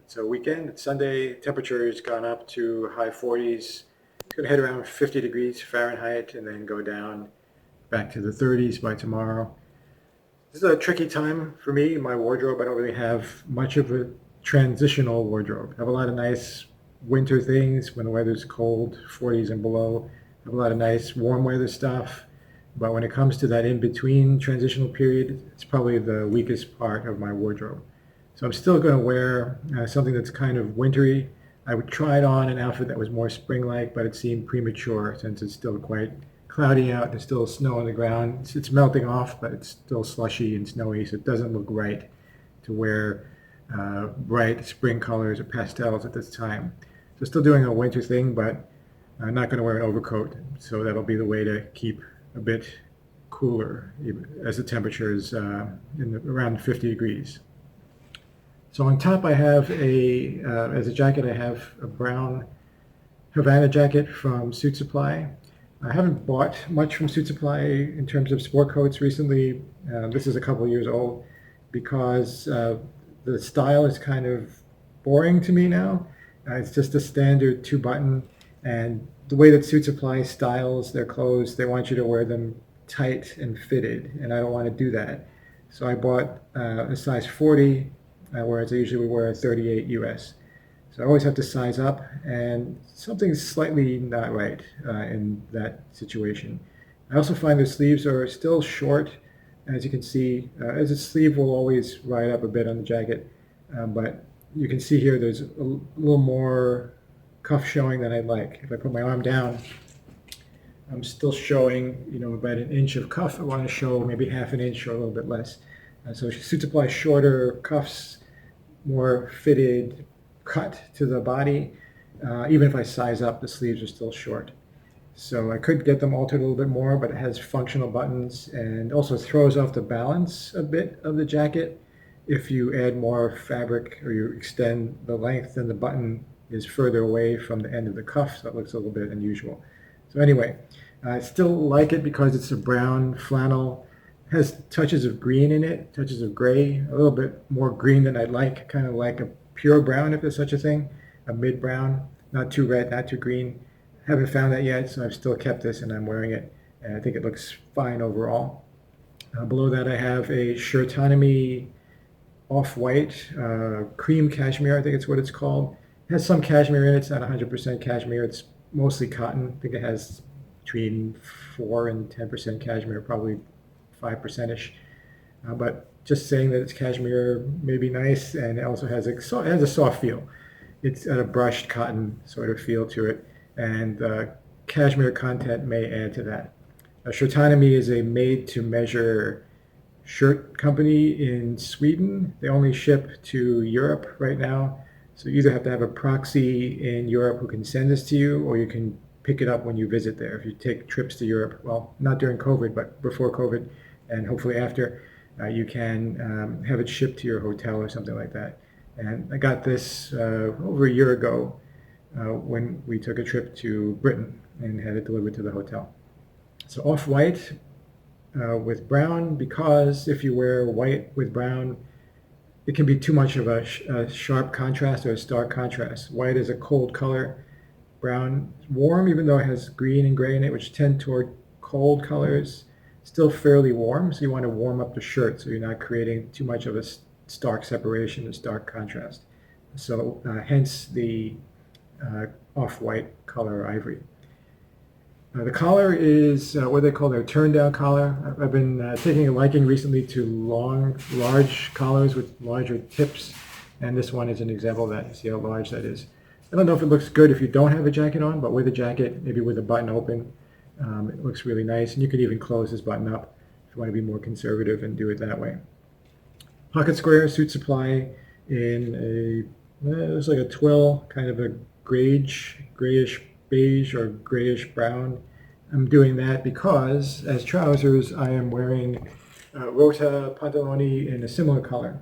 It's a weekend. It's Sunday. Temperature has gone up to high 40s. It's going to hit around 50 degrees Fahrenheit and then go down back to the 30s by tomorrow. This is a tricky time for me. My wardrobe, I don't really have much of a transitional wardrobe. I have a lot of nice winter things when the weather's cold, 40s and below. I have a lot of nice warm weather stuff. But when it comes to that in-between transitional period, it's probably the weakest part of my wardrobe. So I'm still going to wear something that's kind of wintry. I would try it on an outfit that was more spring-like, but it seemed premature since it's still quite cloudy out. There's still snow on the ground. It's melting off, but it's still slushy and snowy, so it doesn't look right to wear bright spring colors or pastels at this time. So still doing a winter thing, but I'm not going to wear an overcoat. So that'll be the way to keep a bit cooler as the temperature is around 50 degrees. So on top I have as a jacket, I have a brown Havana jacket from SuitSupply. I haven't bought much from SuitSupply in terms of sport coats recently. This is a couple of years old because the style is kind of boring to me now. It's just a standard 2-button, and the way that SuitSupply styles their clothes, they want you to wear them tight and fitted, and I don't want to do that. So I bought a size 40, whereas I usually wear a 38 US. So I always have to size up, and something's slightly not right in that situation. I also find the sleeves are still short, as you can see. As a sleeve will always ride up a bit on the jacket, but you can see here there's a little more cuff showing than I'd like. If I put my arm down, I'm still showing, about an inch of cuff. I want to show maybe half an inch or a little bit less. So SuitSupply shorter cuffs, more fitted cut to the body. Even if I size up, the sleeves are still short. So I could get them altered a little bit more, but it has functional buttons and also throws off the balance a bit of the jacket. If you add more fabric or you extend the length, then the button is further away from the end of the cuff, so it looks a little bit unusual. So anyway, I still like it because it's a brown flannel. It has touches of green in it, touches of gray, a little bit more green than I'd like, kind of like a pure brown, if there's such a thing, a mid-brown, not too red, not too green. Haven't found that yet, so I've still kept this and I'm wearing it, and I think it looks fine overall. Below that I have a Shirtonomy off-white cream cashmere, I think it's what it's called. It has some cashmere in it. It's not 100% cashmere. It's mostly cotton. I think it has between 4 and 10% cashmere, probably 5%-ish. But just saying that it's cashmere may be nice, and it also has it has a soft feel. It's got a brushed cotton sort of feel to it, and cashmere content may add to that. Shirtonomy is a made-to-measure shirt company in Sweden. They only ship to Europe right now. So you either have to have a proxy in Europe who can send this to you, or you can pick it up when you visit there. If you take trips to Europe, well, not during COVID, but before COVID, and hopefully after, you can have it shipped to your hotel or something like that. And I got this over a year ago when we took a trip to Britain and had it delivered to the hotel. So off-white with brown, because if you wear white with brown, it can be too much of a sharp contrast or a stark contrast. White is a cold color. Brown is warm, even though it has green and gray in it, which tend toward cold colors. Still fairly warm, so you want to warm up the shirt so you're not creating too much of a stark separation, a stark contrast. So hence the off-white color ivory. The collar is what they call their turn-down collar. I've been taking a liking recently to large collars with larger tips, and this one is an example of that. You see how large that is. I don't know if it looks good if you don't have a jacket on, but with a jacket, maybe with a button open, it looks really nice. And you could even close this button up if you want to be more conservative and do it that way. Pocket square, SuitSupply in it's like a twill, kind of a grayish beige or grayish brown. I'm doing that because as trousers I am wearing Rota pantaloni in a similar color.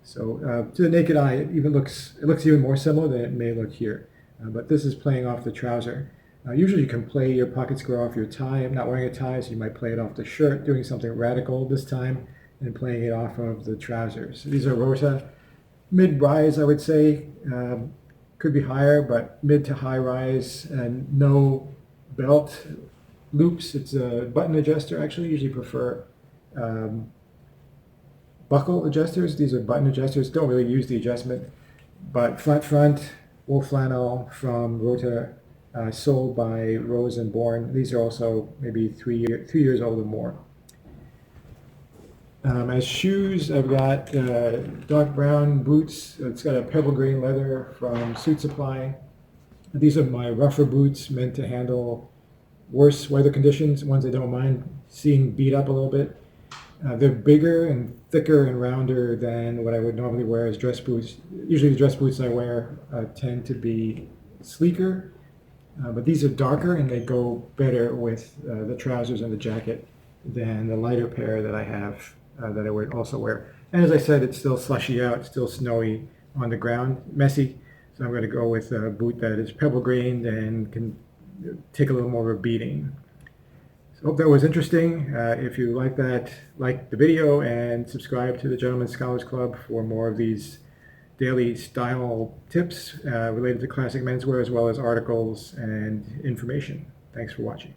So to the naked eye it looks even more similar than it may look here. But this is playing off the trouser. Usually you can play your pocket square off your tie. I'm not wearing a tie, so you might play it off the shirt, doing something radical this time, and playing it off of the trousers. So these are Rota mid-rise, I would say. Could be higher, but mid to high rise, and no belt loops. It's a button adjuster. Actually, usually prefer um, buckle adjusters. These are button adjusters. Don't really use the adjustment, but flat front, wool flannel from Rota, sold by Rose and Bourne. These are also maybe 3 years old or more. As shoes, I've got dark brown boots. It's got a pebble green leather from SuitSupply. These are my rougher boots, meant to handle worse weather conditions, ones I don't mind seeing beat up a little bit. They're bigger and thicker and rounder than what I would normally wear as dress boots. Usually the dress boots I wear tend to be sleeker, but these are darker and they go better with the trousers and the jacket than the lighter pair that I have that I would also wear. And as I said, it's still slushy out, still snowy on the ground, messy. So I'm going to go with a boot that is pebble green and can take a little more of a beating. So hope that was interesting. If you like that, like the video and subscribe to the Gentleman Scholars Club for more of these daily style tips related to classic menswear, as well as articles and information. Thanks for watching.